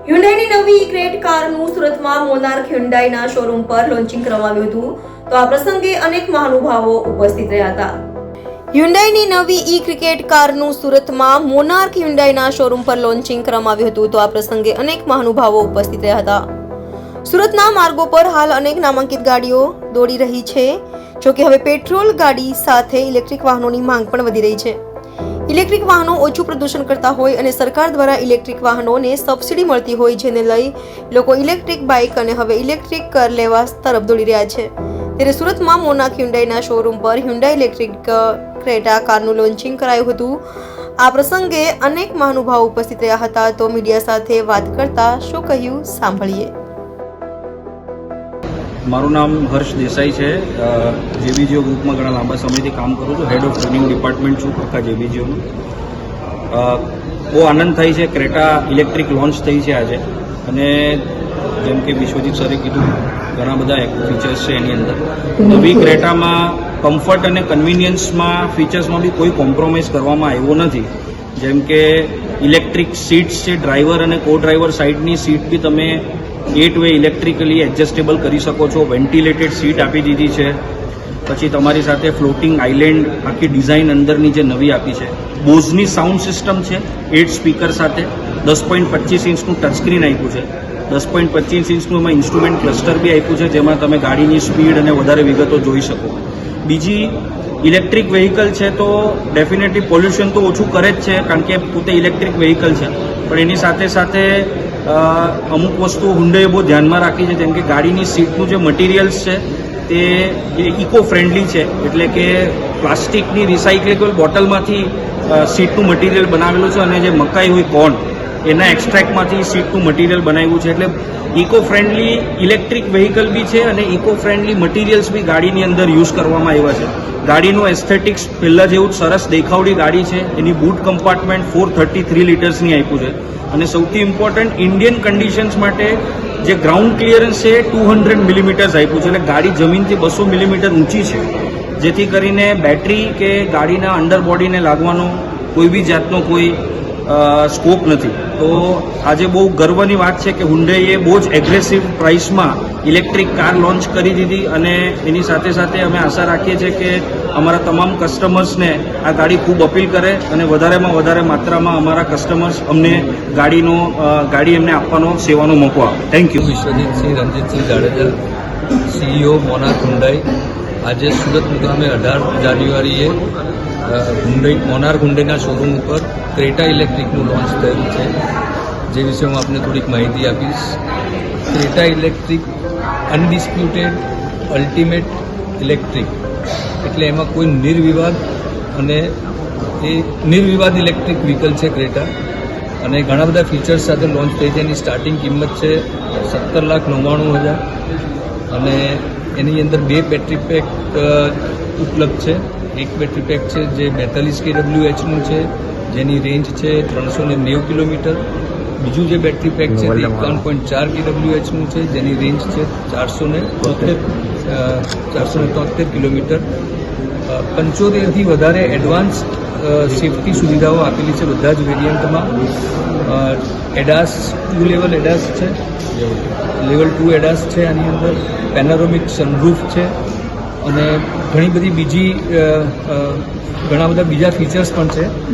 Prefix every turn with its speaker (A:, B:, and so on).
A: હ્યુન્ડાઈની નવી ક્રેટ કારનું સુરતમાં monarch હ્યુન્ડાઈના showroom પર લોન્ચિંગ કરવામાં આવ્યું હતું, તો આ પ્રસંગે અનેક મહાનુભાવો ઉપસ્થિત રહ્યા હતા. હ્યુન્ડાઈની નવી ઈ ક્રિકેટ કારનું સુરતમાં મોનાર્ક હ્યુન્ડાઈના શોરૂમ પર લોન્ચિંગ કરવામાં આવ્યું હતું, તો આ પ્રસંગે અનેક મહાનુભાવો ઉપસ્થિત રહ્યા હતા. સુરતના માર્ગો પર હાલ અનેક નામાંકિત ગાડીઓ દોડી રહી છે. જોકે હવે પેટ્રોલ ગાડી સાથે ઇલેક્ટ્રિક વાહનોની માંગ પણ વધી રહી છે. ઇલેક્ટ્રિક વાહનો ઓછું પ્રદૂષણ કરતા હોય અને સરકાર દ્વારા ઇલેક્ટ્રિક વાહનોને સબસિડી મળતી હોય, જેને લઈ લોકો ઇલેક્ટ્રિક બાઇક અને હવે ઇલેક્ટ્રિક કાર લેવા તરફ દોડી રહ્યા છે. ત્યારે સુરતમાં મોનાર્ક હ્યુન્ડાઈના શોરૂમ પર હ્યુન્ડાઈ ઇલેક્ટ્રિક ક્રેટા કારનું લોન્ચિંગ કરાયું હતું. આ પ્રસંગે અનેક મહાનુભાવો ઉપસ્થિત રહ્યા હતા. તો મીડિયા સાથે વાત કરતા શું કહ્યું સાંભળીએ.
B: મારું નામ હર્ષ દેસાઈ છે. જેબીજીઓ ગ્રુપમાં ઘણા લાંબા સમયથી કામ કરું છું. હેડ ઓફ ટ્રેનિંગ ડિપાર્ટમેન્ટ છું આખા જેબીજીઓનું. બહુ આનંદ થાય છે. ક્રેટા ઇલેક્ટ્રિક લોન્ચ થઈ છે આજે, અને જેમ કે વિશ્વજીત સરે કીધું, ઘણા બધા ફીચર્સ છે એની અંદર. નવી ક્રેટામાં કમ્ફર્ટ અને કન્વિનિયન્સમાં ફીચર્સમાં બી કોઈ કોમ્પ્રોમાઇઝ કરવામાં આવ્યો નથી. જેમ કે ઇલેક્ટ્રિક સીટ્સ છે, ડ્રાઈવર અને કો ડ્રાઈવર સાઈડની સીટ બી તમે 8 વે ઇલેક્ટ્રિકલી એડજસ્ટેબલ કરી શકો છો. વેન્ટિલેટેડ સીટ આપી દીધી છે. પછી તમારી સાથે ફ્લોટિંગ આઇલેન્ડ આખી ડિઝાઇન અંદરની જે નવી આપી છે. બોઝની સાઉન્ડ સિસ્ટમ છે 8 સ્પીકર સાથે. 10.25 ઇંચનું ટચસ્ક્રીન આપ્યું છે. 10.25 ઇંચનું એમાં ઇન્સ્ટ્રુમેન્ટ ક્લસ્ટર બી આપ્યું છે, જેમાં તમે ગાડીની સ્પીડ અને વધારે વિગતો જોઈ શકો. બીજી, ઇલેક્ટ્રિક વ્હીકલ છે તો ડેફિનેટલી પોલ્યુશન તો ઓછું કરે જ છે, કારણ કે પોતે ઇલેક્ટ્રિક વ્હીકલ છે. પણ એની સાથે સાથે અમુક વસ્તુ હુન્ડાઈએ બહુ ધ્યાનમાં રાખી છે. જેમ કે ગાડીની સીટનું જે મટીરિયલ્સ છે તે ઇકો ફ્રેન્ડલી છે, એટલે કે પ્લાસ્ટિકની રિસાયકલેબલ બોટલમાંથી સીટનું મટીરિયલ બનાવેલું છે, અને જે મકાઈ હોય કોર્ન એના એક્સ્ટ્રેક્ટમાંથી સીટનું મટીરિયલ બનાવ્યું છે. એટલે ઇકો ફ્રેન્ડલી ઇલેક્ટ્રિક વ્હીકલ બી છે, અને ઇકો ફ્રેન્ડલી મટીરિયલ્સ બી ગાડીની અંદર યુઝ કરવામાં આવ્યા છે. ગાડીનું એસ્થેટિક્સ પહેલાં જેવું જ સરસ દેખાવડી ગાડી છે. એની બૂટ કમ્પાર્ટમેન્ટ 433 લીટર્સની આપ્યું છે. અને સૌથી ઇમ્પોર્ટન્ટ, ઇન્ડિયન કન્ડિશન્સ માટે જે ગ્રાઉન્ડ ક્લિયરન્સ છે 200 મિલીમીટર્સ આપ્યું છે. એટલે ગાડી જમીનથી 200 મિલીમીટર ઊંચી છે, જેથી કરીને બેટરી કે ગાડીના અંડર બોડીને લાગવાનો કોઈ બી જાતનો કોઈ સ્કોપ નથી. તો આજે બહુ ગર્વની વાત છે કે હુન્ડાઈએ બહુ જ એગ્રેસિવ પ્રાઇસમાં ઇલેક્ટ્રિક કાર લોન્ચ કરી દીધી, અને એની સાથે સાથે અમે આશા રાખીએ છીએ કે અમારા તમામ કસ્ટમર્સને આ ગાડી ખૂબ અપીલ કરે, અને વધારેમાં વધારે માત્રામાં અમારા કસ્ટમર્સ અમને ગાડી એમને આપવાનો સેવાનો મોકો આપે. Thank you.
C: Vishwajitsinh Ranjitsinh Jadeja, CEO Monarch Hyundai. આજે સુરત મુકામે 18 જાન્યુઆરીએ મોનાર્ક હુન્ડાઈના શોરૂમ ઉપર ક્રેટા ઇલેક્ટ્રિકનું લોન્ચ થયું છે, જે વિશે હું આપને થોડીક માહિતી આપીશ. Creta electric undisputed ultimate electric, એટલે એમાં કોઈ નિર્વિવાદ, અને એ નિર્વિવાદ ઇલેક્ટ્રિક વ્હીકલ છે ક્રેટા, અને ઘણા બધા ફીચર્સ સાથે લોન્ચ થઈ છે. એની સ્ટાર્ટિંગ કિંમત છે 17,99,000, અને એની અંદર 2 બેટરી પેક ઉપલબ્ધ છે. એક બેટરી પેક છે જે 42 kWhનું છે, જેની રેન્જ છે 390 કિલોમીટર. બીજું જે બેટરી પેક છે તે 51.4 kWhનું છે, જેની રેન્જ છે 473 કિલોમીટર. 75થી વધારે એડવાન્સ સેફ્ટી સુવિધાઓ આપેલી છે બધા જ વેરિયન્ટમાં. એડાસ 2 લેવલ એડાસ છે, લેવલ 2 એડાસ છે આની અંદર. પેનોરામિક સનરૂફ છે, અને ઘણી બધી ઘણા બધા બીજા ફીચર્સ પણ છે.